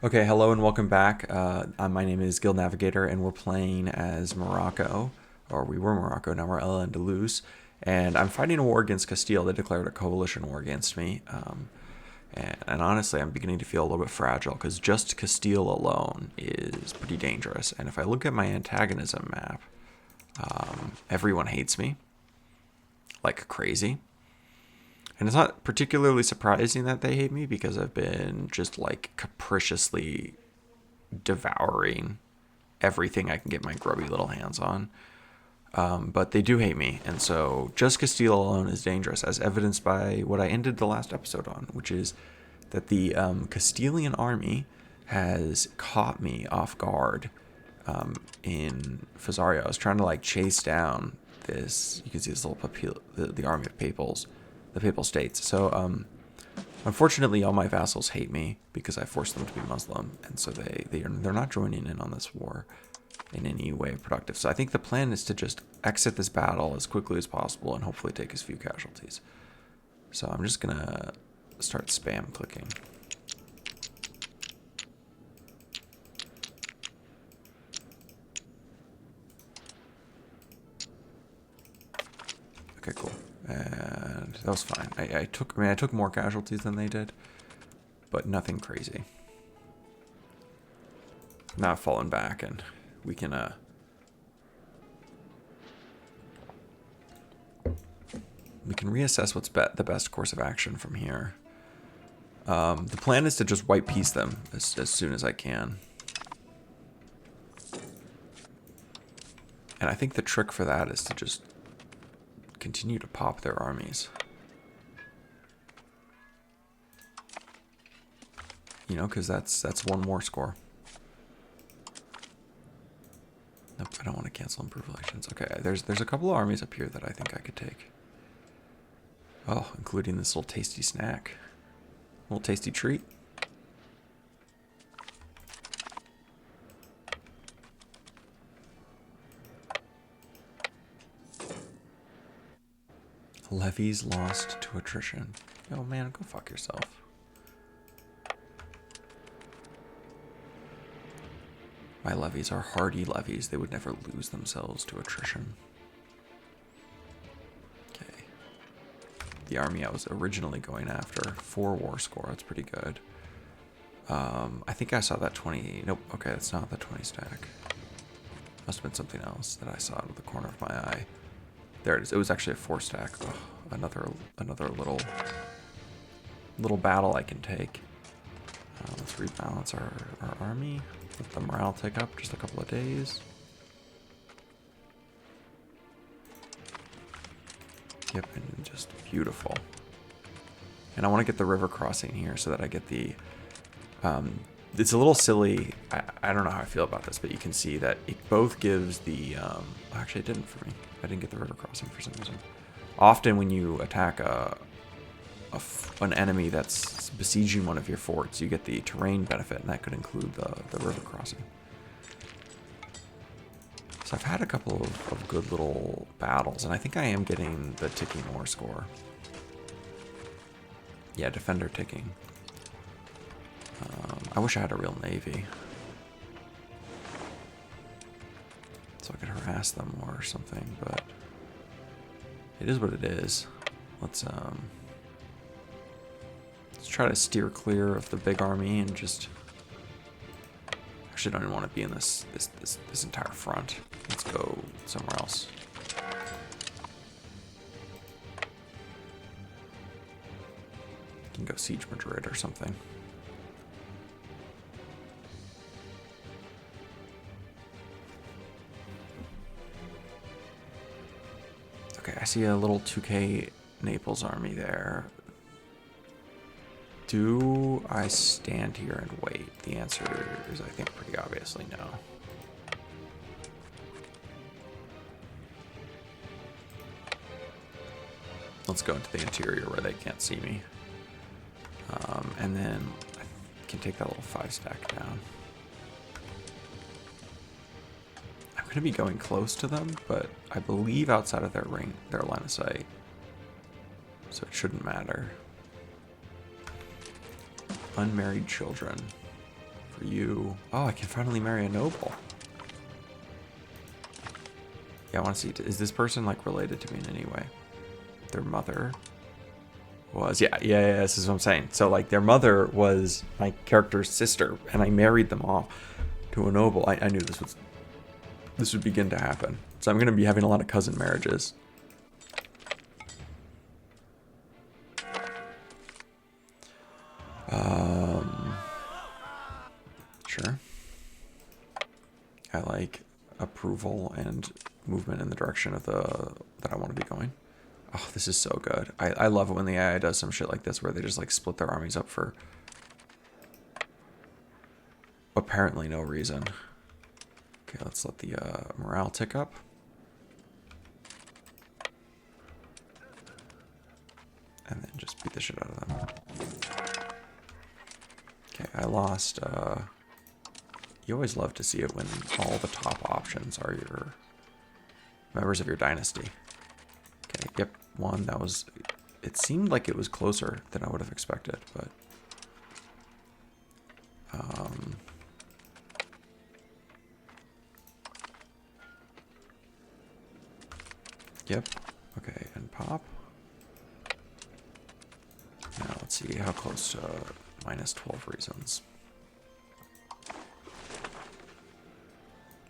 Okay, hello and welcome back. My name is Guild Navigator, and we're playing as Morocco, or we were Morocco, now we're El Andalus, and I'm fighting a war against Castile. They declared a coalition war against me, and honestly, I'm beginning to feel a little bit fragile, because just Castile alone is pretty dangerous, and if I look at my antagonism map, everyone hates me, like crazy. And it's not particularly surprising that they hate me because I've been just like capriciously devouring everything I can get my grubby little hands on. But they do hate me, and so just Castile alone is dangerous, as evidenced by what I ended the last episode on, which is that the Castilian army has caught me off guard in Fazario. I was trying to like chase down this. You can see this little the army of papals, the papal states. So unfortunately, all my vassals hate me because I forced them to be Muslim, and so they're not joining in on this war in any way productive. So I think the plan is to just exit this battle as quickly as possible and hopefully take as few casualties. So I'm just gonna start spam clicking. Okay, cool. And that was fine. I took more casualties than they did, but nothing crazy. Not falling back, and we can reassess what's the best course of action from here. The plan is to just white piece them as soon as I can. And I think the trick for that is to just continue to pop their armies. You know, because that's one more score. Nope, I don't want to cancel improve relations. Okay, there's a couple of armies up here that I think I could take. Oh, including this little tasty snack. Little tasty treat. Levies lost to attrition. Oh man, go fuck yourself. My levies are hardy levies. They would never lose themselves to attrition. Okay. The army I was originally going after, 4 war score. That's pretty good. I think I saw that 20. Nope. Okay, that's not the 20 stack. Must have been something else that I saw out of the corner of my eye. There it is. It was actually a 4 stack. Oh, another little battle I can take. Let's rebalance our army. Let the morale tick up just a couple of days. Yep, and just beautiful. And I want to get the river crossing here so that I get the... it's a little silly. I don't know how I feel about this, but you can see that it both gives the... actually, it didn't for me. I didn't get the river crossing for some reason. Often when you attack an enemy that's besieging one of your forts, you get the terrain benefit, and that could include the river crossing. So I've had a couple of good little battles, and I think I am getting the ticking war score. Yeah, defender ticking. I wish I had a real navy, so I could harass them more or something, but it is what it is. Let's try to steer clear of the big army and just... Actually, don't even want to be in this entire front. Let's go somewhere else. Can go siege Madrid or something. Okay, I see a little 2K Naples army there. Do I stand here and wait? The answer is, I think, pretty obviously no. Let's go into the interior where they can't see me. And then I can take that little 5 stack down. I'm going to be going close to them, but I believe outside of their line of sight. So it shouldn't matter. Unmarried children. For you. Oh, I can finally marry a noble. Yeah, I want to see. Is this person like related to me in any way? Their mother was. Yeah, this is what I'm saying. So like their mother was my character's sister, and I married them off to a noble. I knew this would begin to happen. So I'm going to be having a lot of cousin marriages. Sure. I like approval and movement in the direction of that I want to be going. Oh, this is so good. I love it when the AI does some shit like this where they just like split their armies up for apparently no reason. Okay, let's let the morale tick up. And then just beat the shit out of them. Okay, I lost. You always love to see it when all the top options are your members of your dynasty. Okay, yep, one. That was. It seemed like it was closer than I would have expected, but. Yep. Okay, and pop. Now let's see how close to minus 12 reasons.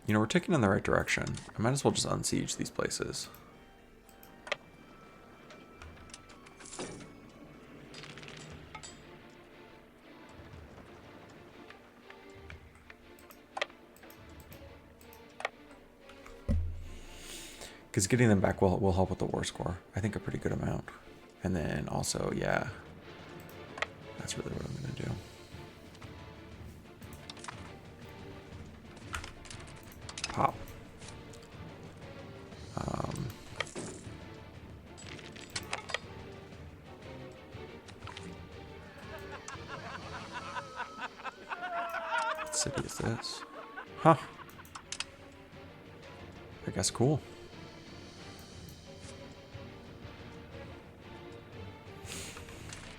You know, we're ticking in the right direction. I might as well just unsiege these places. Because getting them back will help with the war score. I think a pretty good amount. And then also, yeah, that's really what I'm going to do. Pop. What city is this? Huh. I guess cool.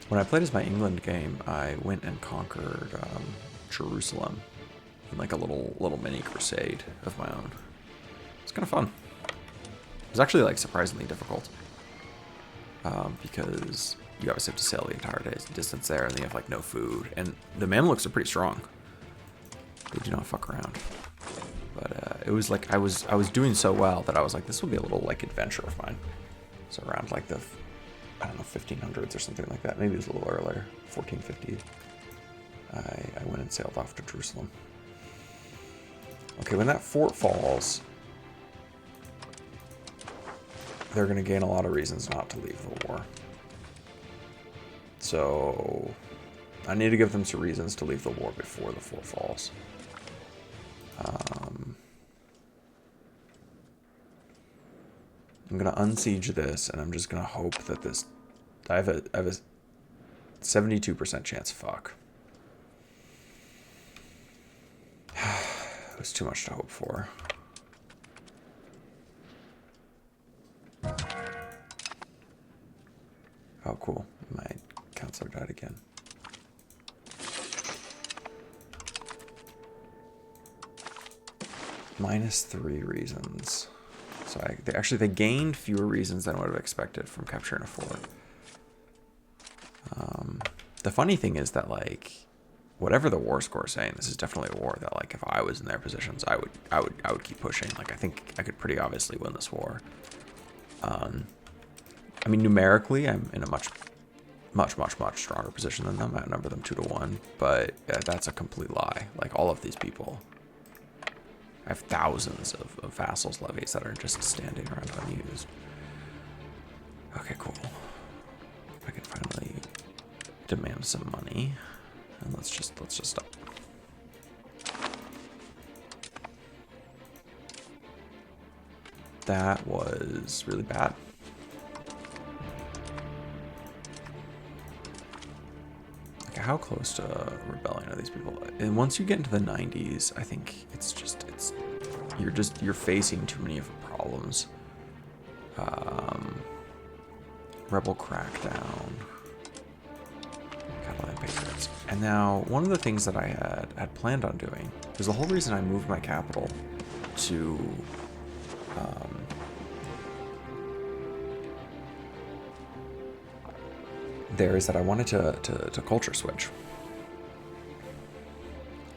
When I played as my England game, I went and conquered Jerusalem in like a little mini crusade of my own. It's kind of fun. It was actually like surprisingly difficult because you obviously have to sail the entire distance there, and then you have like no food. And the Mamluks are pretty strong. They do not fuck around. But it was like I was doing so well that I was like, this will be a little like adventure of mine. So around like the, I don't know, 1500s or something like that. Maybe it was a little earlier, 1450. I went and sailed off to Jerusalem. Okay, when that fort falls, they're going to gain a lot of reasons not to leave the war. So I need to give them some reasons to leave the war before the fort falls. I'm going to unsiege this, and I'm just going to hope that this... I have a 72% chance. Fuck. It was too much to hope for. Oh, cool. My counselor died again. -3 reasons. So they gained fewer reasons than I would have expected from capturing a fort. The funny thing is that like, whatever the war score is saying, this is definitely a war that like if I was in their positions, I would keep pushing. Like I think I could pretty obviously win this war. I mean, numerically, I'm in a much stronger position than them. I outnumber them 2-1, but that's a complete lie. Like all of these people, I have thousands of vassals levies that are just standing around unused. Okay, cool. I can finally demand some money, and let's just stop. That was really bad. Like, how close to rebellion are these people? And once you get into the 90s, I think you're facing too many of the problems. Rebel crackdown. God, Land Patriots. And now, one of the things that I had planned on doing, because the whole reason I moved my capital to there is that I wanted to culture switch.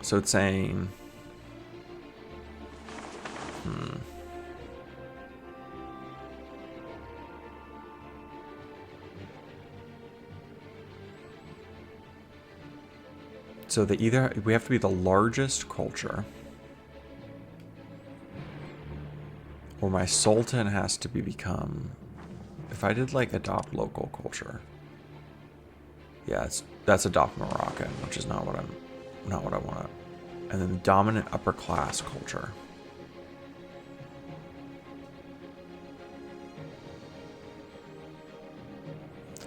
So it's saying, so we have to be the largest culture, or my sultan has to become. If I did like adopt local culture, yeah, that's adopt Moroccan, which is not what I want. And then the dominant upper class culture.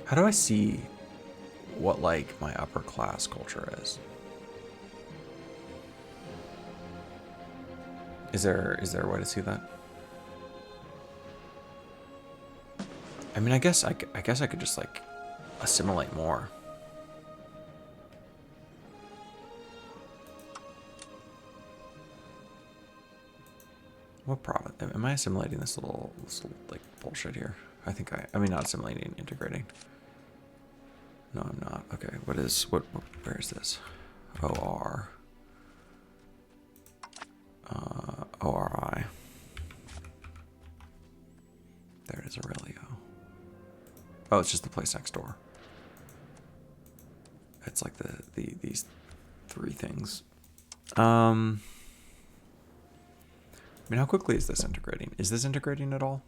How do I see what like my upper class culture is? Is there a way to see that? I mean, I guess I could just like assimilate more. What province? Am I assimilating this little like bullshit here? I mean not assimilating, integrating. No, I'm not. Okay, where is this? OR. ORI. There it is, Aurelio. Oh, it's just the place next door. It's like these three things. I mean, how quickly is this integrating? Is this integrating at all?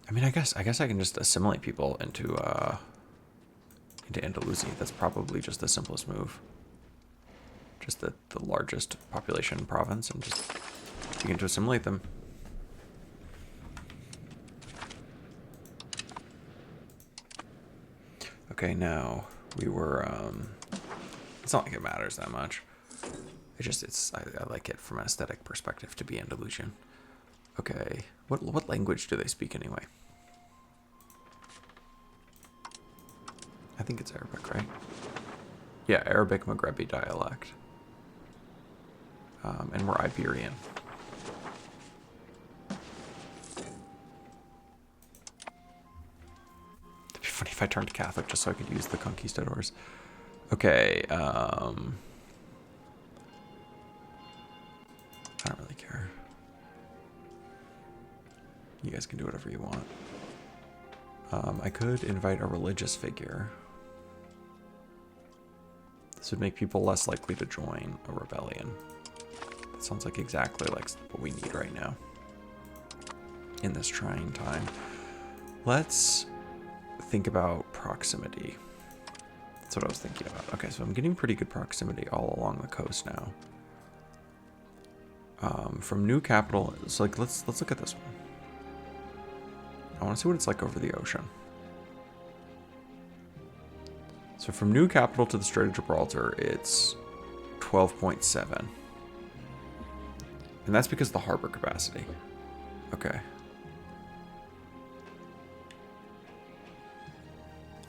I mean, I guess I can just assimilate people into Andalusia. That's probably just the simplest move. Just the largest population province, and just begin to assimilate them. Okay, now we were. It's not like it matters that much. I like it from an aesthetic perspective to be Andalusian. Okay, what language do they speak anyway? I think it's Arabic, right? Yeah, Arabic Maghrebi dialect. And we're Iberian. It'd be funny if I turned Catholic just so I could use the conquistadors. Okay, I don't really care. You guys can do whatever you want. I could invite a religious figure. This would make people less likely to join a rebellion. That sounds like exactly like what we need right now in this trying time. Let's think about proximity. That's what I was thinking about. Okay, so I'm getting pretty good proximity all along the coast now. From new capital, so like let's look at this one. I want to see what it's like over the ocean. So from new capital to the Strait of Gibraltar, it's 12.7. And that's because of the harbor capacity. Okay.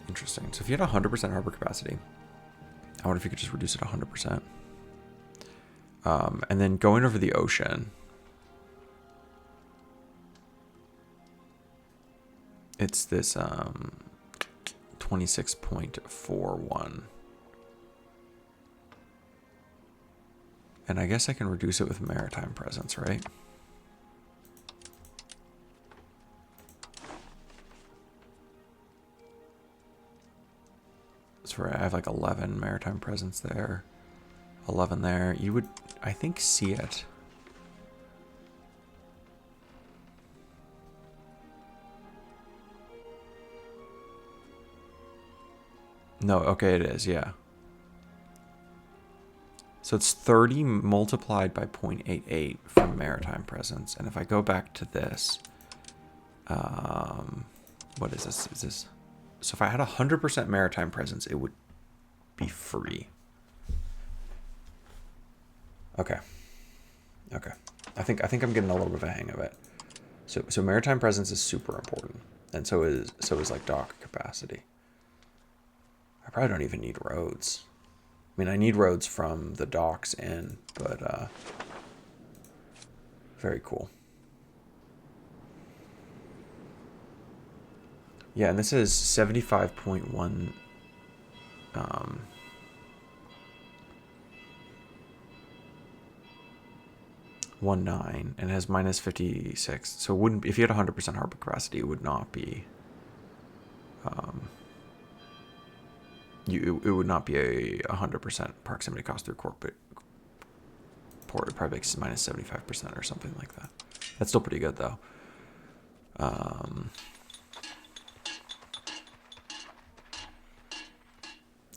Interesting. So if you had 100% harbor capacity, I wonder if you could just reduce it 100%. And then going over the ocean, it's this 26.41. And I guess I can reduce it with maritime presence, right? So I have like 11 maritime presence there, 11 there. You would, I think, see it. No, okay, it is, yeah. So it's 30 multiplied by 0.88 from maritime presence. And if I go back to this, what is this? Is this? So if I had 100% maritime presence, it would be free. Okay. Okay. I think I'm getting a little bit of a hang of it. So maritime presence is super important, and so is like dock capacity. I probably don't even need roads. I mean, I need roads from the docks in, but very cool. Yeah, and this is 75.1 19 and has minus 56. So it wouldn't, if you had 100% harbor capacity, it would not be it would not be a 100% proximity cost through port. It probably makes minus 75% or something like that. That's still pretty good though.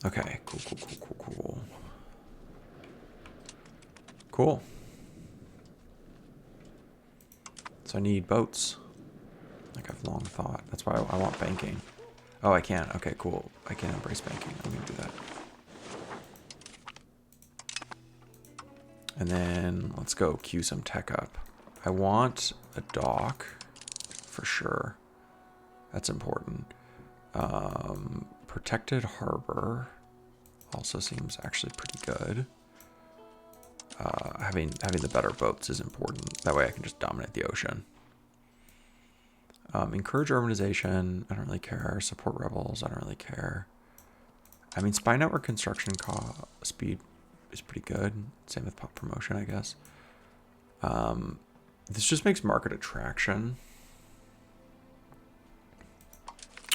Okay, cool. So I need boats. Like I've long thought. That's why I want banking. Oh, I can. Okay, cool. I can embrace banking. I'm gonna do that. And then let's go queue some tech up. I want a dock for sure. That's important. Protected harbor also seems actually pretty good. Having the better boats is important. That way I can just dominate the ocean. Encourage urbanization. I don't really care. Support rebels. I don't really care. I mean, spy network construction speed is pretty good. Same with pop promotion, I guess. This just makes market attraction.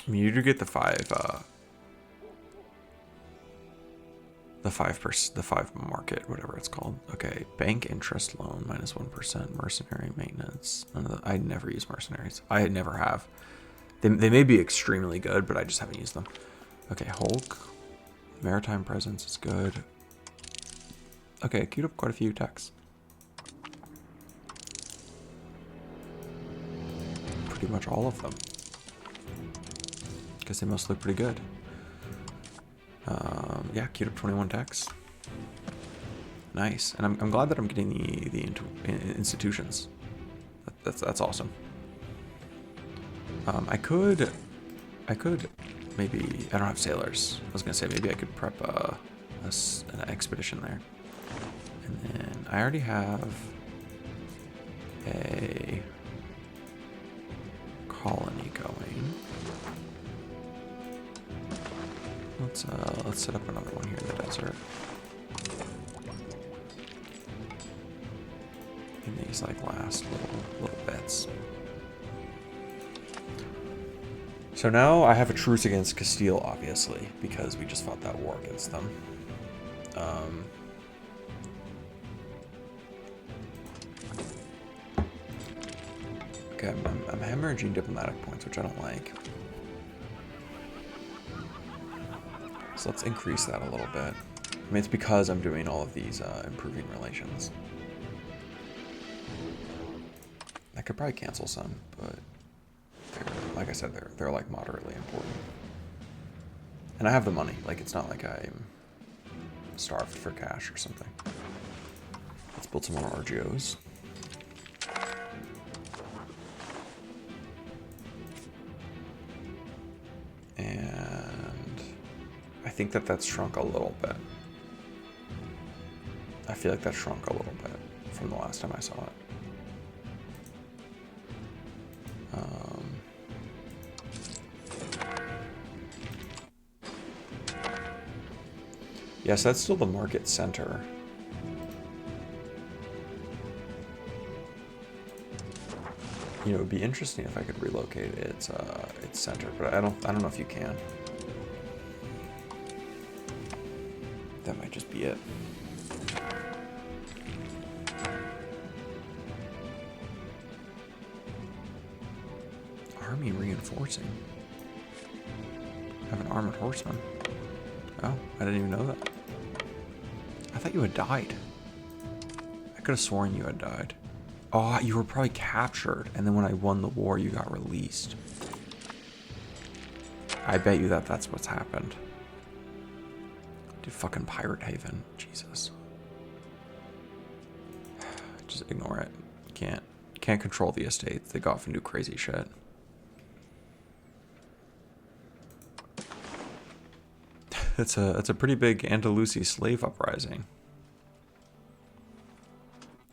I mean, you do get the five market, whatever it's called. Okay, bank interest loan minus 1%, mercenary maintenance. None of the, I never use mercenaries. I never have. They may be extremely good, but I just haven't used them. Okay, Hulk, maritime presence is good. Okay, I queued up quite a few techs. Pretty much all of them. Because they must look pretty good. Yeah, queued up 21 techs. Nice, and I'm glad that I'm getting the institutions. That's awesome. I could maybe, I don't have sailors. I was gonna say maybe I could prep an expedition there. And then I already have a colony going. Let's set up another one here in the desert. In these like last little bits. So now I have a truce against Castile, obviously, because we just fought that war against them. Okay, I'm hemorrhaging diplomatic points, which I don't like. So let's increase that a little bit. I mean, it's because I'm doing all of these improving relations. I could probably cancel some, but like I said, they're like moderately important. And I have the money. Like, it's not like I'm starved for cash or something. Let's build some more RGOs. And I think that's shrunk a little bit. I feel like that shrunk a little bit from the last time I saw it. Yes, that's still the market center. You know, it would be interesting if I could relocate its center, but I don't know if you can. That might just be it. Army reinforcing. I have an armored horseman. Oh, I didn't even know that. I thought you had died. I could have sworn you had died. Oh, you were probably captured, and then when I won the war, you got released. I bet you that's what's happened. Dude, fucking Pirate Haven. Jesus. Just ignore it. Can't control the estates. They go off and do crazy shit. It's a pretty big Andalusi slave uprising.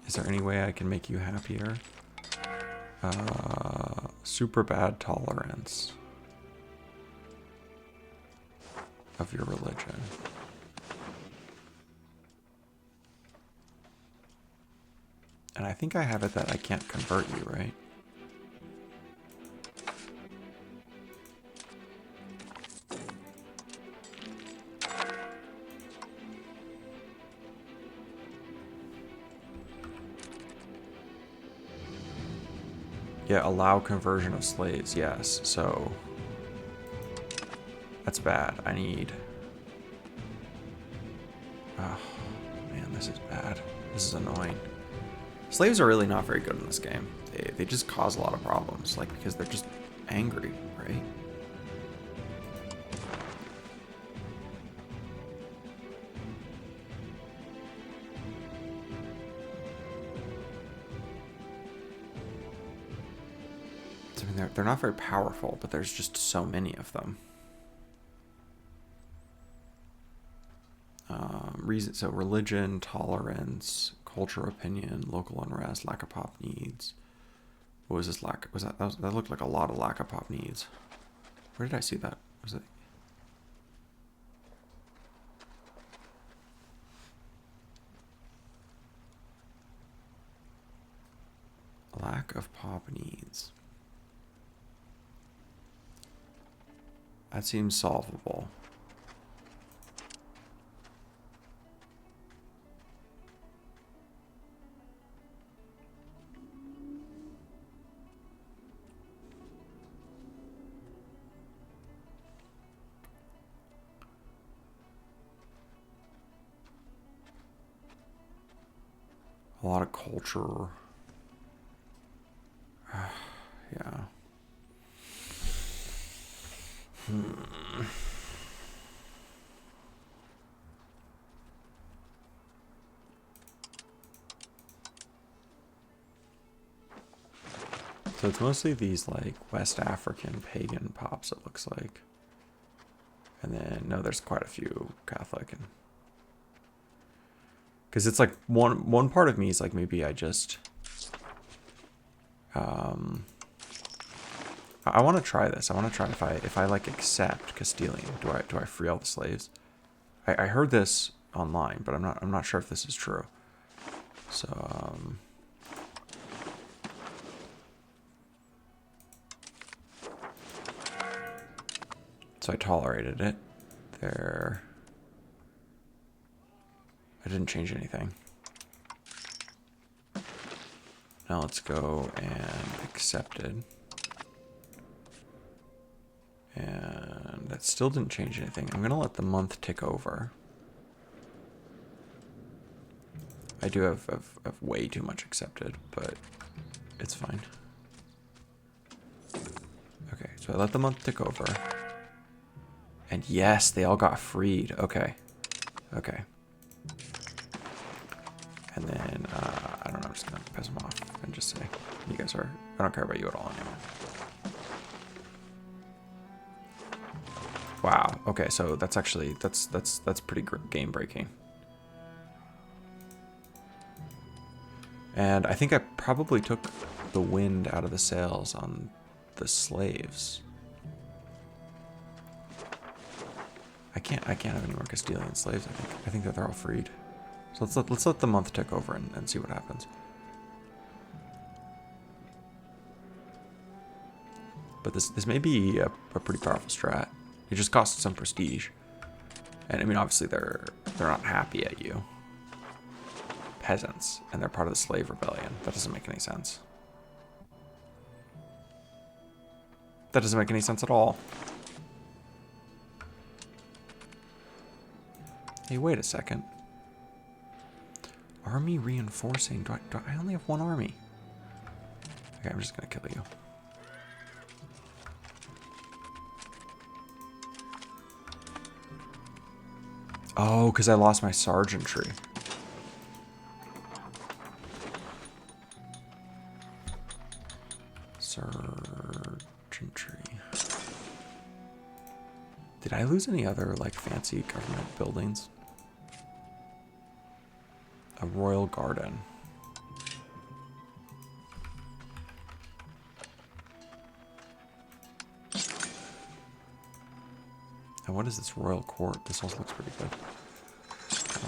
Is there any way I can make you happier? Super bad tolerance of your religion. And I think I have it that I can't convert you, right? Yeah, allow conversion of slaves, yes. So that's bad. I need... Oh, man, this is bad. This is annoying. Slaves are really not very good in this game. They just cause a lot of problems, like, because they're just angry, right? I mean, they're not very powerful, but there's just so many of them. So religion, tolerance, culture, opinion, local unrest, lack of pop needs. What was this lack? Was that looked like a lot of lack of pop needs? Where did I see that? Was it? Lack of pop needs. That seems solvable. A lot of culture. Yeah. So it's mostly these like West African pagan pops, it looks like. And then, no, there's quite a few Catholic. And because it's like one part of me is like, maybe I just... I want to try this. I want to try if I like accept Castilian, do I free all the slaves? I heard this online, but I'm not sure if this is true. So so I tolerated it. There. I didn't change anything. Now let's go and accepted. And that still didn't change anything. I'm gonna let the month tick over. I do have way too much accepted, but it's fine. Okay, so I let the month tick over. And yes, they all got freed. Okay. Okay. And then, I don't know, I'm just gonna piss them off and just say, you guys are, I don't care about you at all anymore. Wow. Okay, so that's actually that's pretty game breaking. And I think I probably took the wind out of the sails on the slaves. I can't have any more Castilian slaves. I think that they're all freed. So let's let the month tick over and see what happens. But this may be a pretty powerful strat. It just costs some prestige. And I mean, obviously they're not happy at you. Peasants, and they're part of the slave rebellion. That doesn't make any sense. That doesn't make any sense at all. Hey, wait a second. Army reinforcing. Do I only have one army? Okay, I'm just gonna kill you. Oh, because I lost my sergeantry. Sergeantry. Did I lose any other, like, fancy government buildings? A royal garden. And what is this royal court? This also looks pretty good.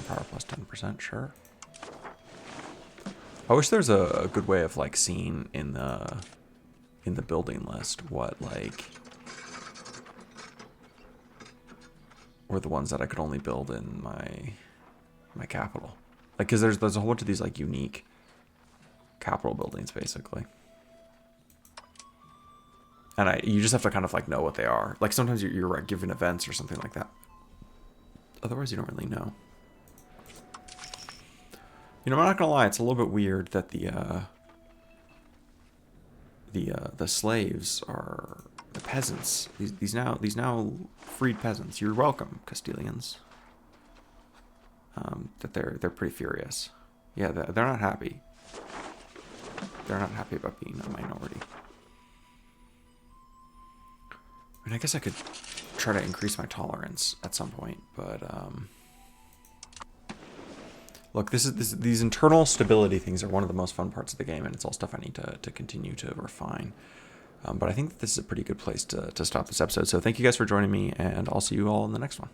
Power plus 10%, sure. I wish there's a good way of, like, seeing in the building list what, like, were the ones that I could only build in my capital. Like, because there's a whole bunch of these, like, unique capital buildings, basically. And you just have to kind of, like, know what they are. Like, sometimes you're given events or something like that. Otherwise, you don't really know. You know, I'm not gonna lie, it's a little bit weird that the slaves are the peasants. These now freed peasants. You're welcome, Castilians. That they're pretty furious. Yeah, they're not happy. They're not happy about being a minority. I mean, I guess I could try to increase my tolerance at some point, but look, these internal stability things are one of the most fun parts of the game, and it's all stuff I need to continue to refine. But I think that this is a pretty good place to stop this episode. So thank you guys for joining me, and I'll see you all in the next one.